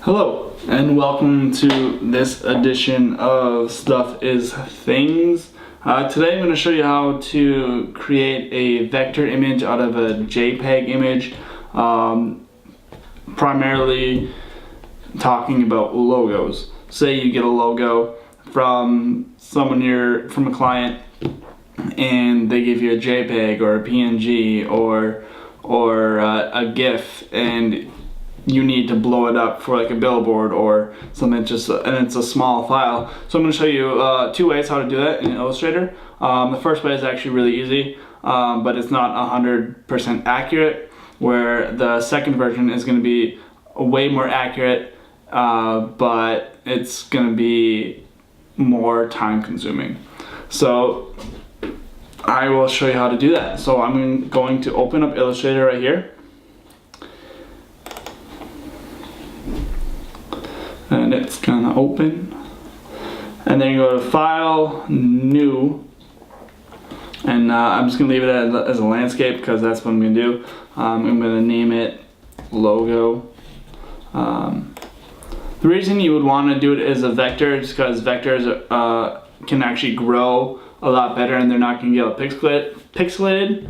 Hello, and welcome to this edition of Stuff is Things. Today I'm going to show you how to create a vector image out of a JPEG image, primarily talking about logos. Say you get a logo from from a client, and they give you a JPEG or a PNG or a GIF, and you need to blow it up for like a billboard or something, and it's a small file. So I'm going to show you two ways how to do that in Illustrator. The first way is actually really easy, but it's not 100% accurate, where the second version is going to be way more accurate, but it's going to be more time consuming. So I will show you how to do that. So I'm going to open up Illustrator right here. And it's gonna open, and then you go to File, New, and I'm just gonna leave it as a landscape because that's what I'm gonna do. I'm gonna name it Logo. The reason you would want to do it as a vector is because vectors can actually grow a lot better, and they're not gonna get pixelated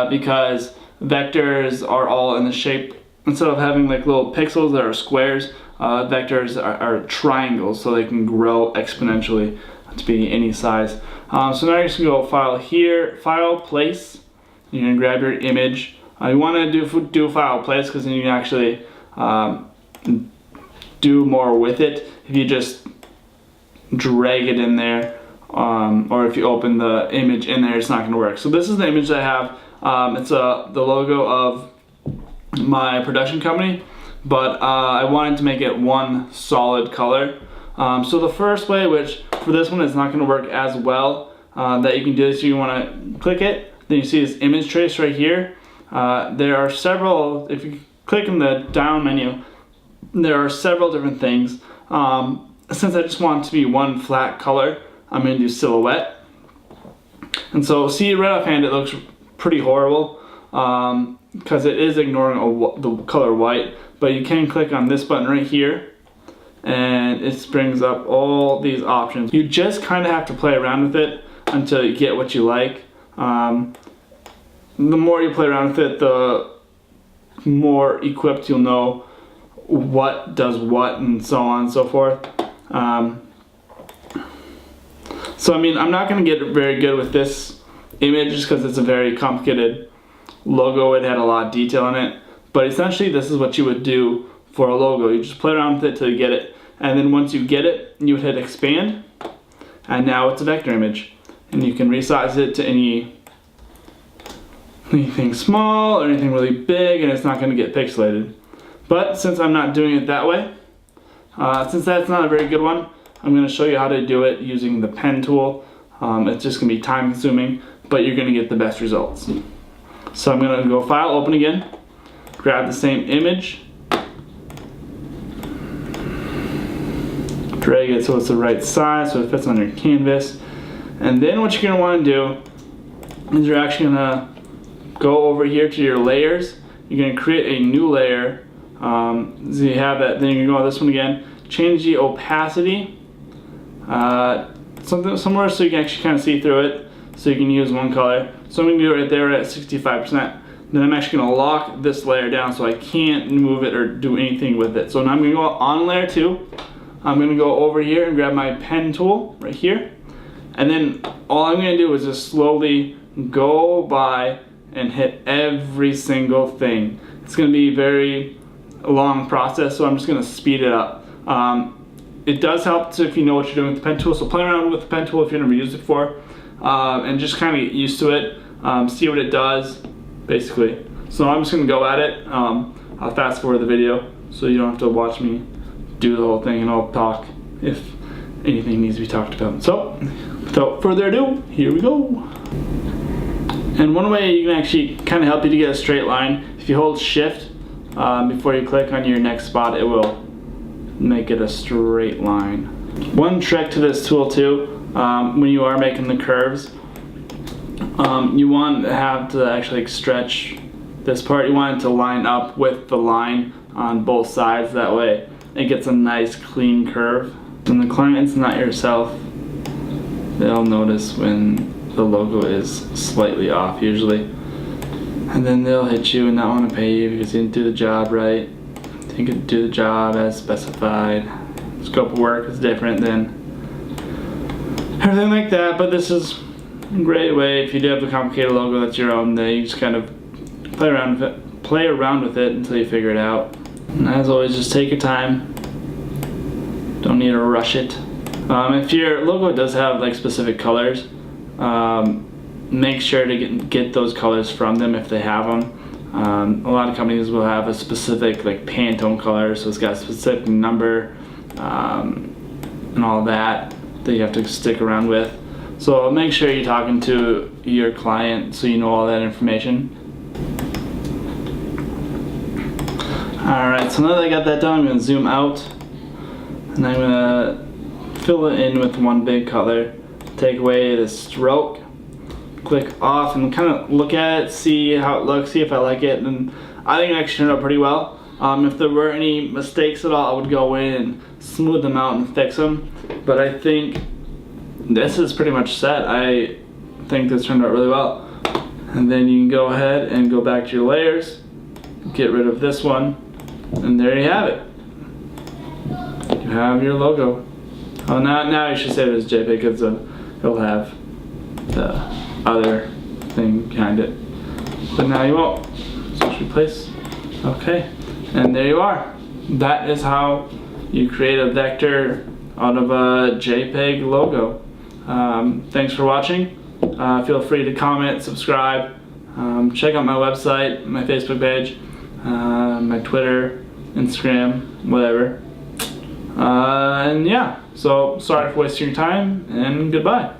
because vectors are all in the shape. Instead of having like little pixels that are squares, vectors are triangles, so they can grow exponentially to be any size. So now you're just going to go File here, File, Place. You're going to grab your image. You want to do File, Place because then you can actually do more with it. If you just drag it in there, or if you open the image in there, it's not going to work. So this is the image that I have. It's the logo of my production company, but I wanted to make it one solid color. So the first way, which for this one is not going to work as well, that you can do this, you want to click it, then you see this image trace right here. There are several, if you click in the down menu, there are several different things. Since I just want it to be one flat color, I'm going to do silhouette. And so see, right offhand it looks pretty horrible, because it is ignoring the color white, but you can click on this button right here and it brings up all these options. You just kind of have to play around with it until you get what you like. The more you play around with it, the more equipped you'll know what does what and so on and so forth. So I mean, I'm not going to get very good with this image just because it's a very complicated logo. It had a lot of detail in it, but essentially this is what you would do for a logo. You just play around with it till you get it, and then once you get it, you would hit expand, and now it's a vector image, and you can resize it to anything small or anything really big, and it's not going to get pixelated. But since I'm not doing it that way, since that's not a very good one, I'm going to show you how to do it using the pen tool. It's just going to be time consuming, but you're going to get the best results. So I'm going to go File, Open again, grab the same image, drag it so it's the right size so it fits on your canvas, and then what you're going to want to do is you're actually going to go over here to your layers. You're going to create a new layer. So you have that, then you're going to go on this one again, change the opacity somewhere so you can actually kind of see through it, so you can use one color. So I'm going to do it right there at 65%. Then I'm actually going to lock this layer down so I can't move it or do anything with it. So now I'm going to go on layer 2. I'm going to go over here and grab my pen tool right here. And then all I'm going to do is just slowly go by and hit every single thing. It's going to be a very long process, so I'm just going to speed it up. It does help if you know what you're doing with the pen tool, so play around with the pen tool if you've never used it before, and just kind of get used to it, see what it does, basically. So I'm just going to go at it. I'll fast forward the video so you don't have to watch me do the whole thing, and I'll talk if anything needs to be talked about. So without further ado, here we go. And one way you can actually kind of help you to get a straight line, if you hold Shift before you click on your next spot, it will make it a straight line. One trick to this tool too, when you are making the curves, you want to have to actually stretch this part. You want it to line up with the line on both sides, that way it gets a nice clean curve. When the client's not yourself, they'll notice when the logo is slightly off usually. And then they'll hit you and not want to pay you because you didn't do the job right. You could do the job as specified. Scope of work is different than everything like that, but this is a great way if you do have a complicated logo that's your own, then you just kind of play around with it until you figure it out. And as always, just take your time. Don't need to rush it. If your logo does have like specific colors, make sure to get those colors from them if they have them. A lot of companies will have a specific like Pantone color, so it's got a specific number and all that you have to stick around with. So make sure you're talking to your client so you know all that information. Alright, so now that I got that done, I'm going to zoom out and I'm going to fill it in with one big color. Take away the stroke, click off and kind of look at it, see how it looks, see if I like it, and I think it actually turned out pretty well. If there were any mistakes at all, I would go in and smooth them out and fix them, but I think this is pretty much set. I think this turned out really well. And then you can go ahead and go back to your layers, get rid of this one, and there you have it. You have your logo. Oh, now you should save it as JPEG because it'll have the other thing behind it. But now you won't. Switch replace. Okay, and there you are. That is how you create a vector out of a JPEG logo. Thanks for watching. Feel free to comment, subscribe, check out my website, my Facebook page, my Twitter, Instagram, whatever. And yeah, so sorry for wasting your time, and goodbye.